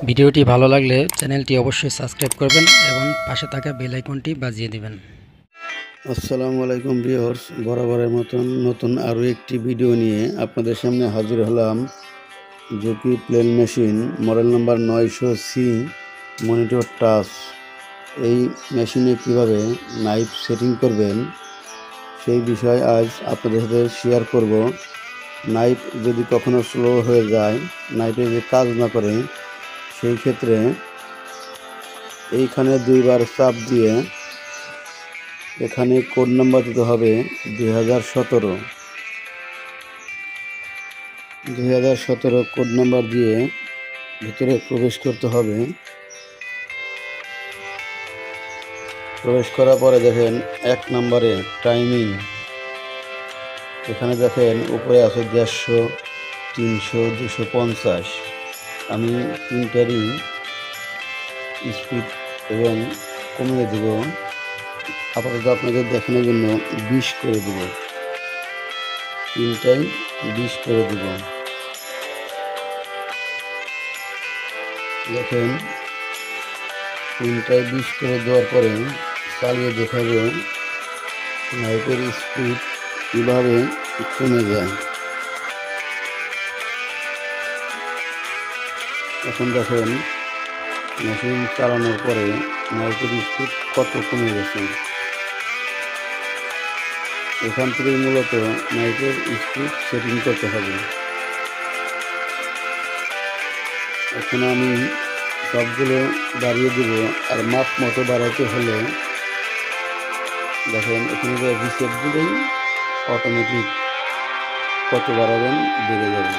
ভিডিওটি ভালো লাগলে চ্যানেলটি অবশ্যই সাবস্ক্রাইব করবেন এবং পাশে থাকা বেল আইকনটি বাজিয়ে দিবেন। আসসালামু আলাইকুম ভিউয়ার্স, বরাবরের মতন নতুন আরও একটি ভিডিও নিয়ে আপনাদের সামনে হাজির হলাম। Jockey plain machine model number 900C monitor touch. এই মেশিনে কিভাবে নাইফ সেটিং করবেন সেই বিষয় আজ আপনাদের সাথে শেয়ার করব। নাইফ যদি কখনো স্লো হয়ে যায়, নাইফে যদি কাজ না করে, সেই ক্ষেত্রে এইখানে দুইবার চাপ দিয়ে এখানে কোড নাম্বার দিতে হবে 2017 কোড নাম্বার দিয়ে ভিতরে প্রবেশ করতে হবে। প্রবেশ করার পরে দেখেন 1 নম্বরে টাইমিং, এখানে দেখেন উপরে আছে 150, 300, 250। আমি তিনটারই স্পিড এবং কমিয়ে দেব। আপাতত আপনাদের দেখানোর জন্য 20 করে দেব, তিনটাই 20 করে দেব। দেখেন তিনটায় 20 করে দেওয়ার পরে চালিয়ে দেখাবো নাইফের স্পিড কীভাবে কমে যায়। এখন দেখেন মেশিন চালানোর পরে নাইফের স্পিড কত কমে গেছে। এখান থেকেই মূলত নাইফের স্পিড সেটিং করতে হবে। এখন আমি সবগুলো বাড়িয়ে দেব, আর মাপ মতো বাড়াতে হলে দেখেন এখানে রিসেট দিলেই অটোমেটিক কত বাড়াবেন বেড়ে যাবে।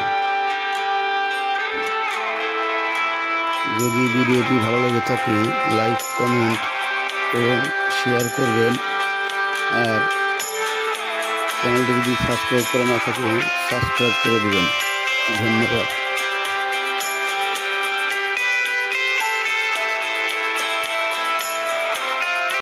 যদি ভিডিওটি ভালো লেগে থাকে লাইক, কমেন্ট এবং শেয়ার করবেন, আর চ্যানেলটি যদি সাবস্ক্রাইব করে না থাকে সাবস্ক্রাইব করে দেবেন। ধন্যবাদ।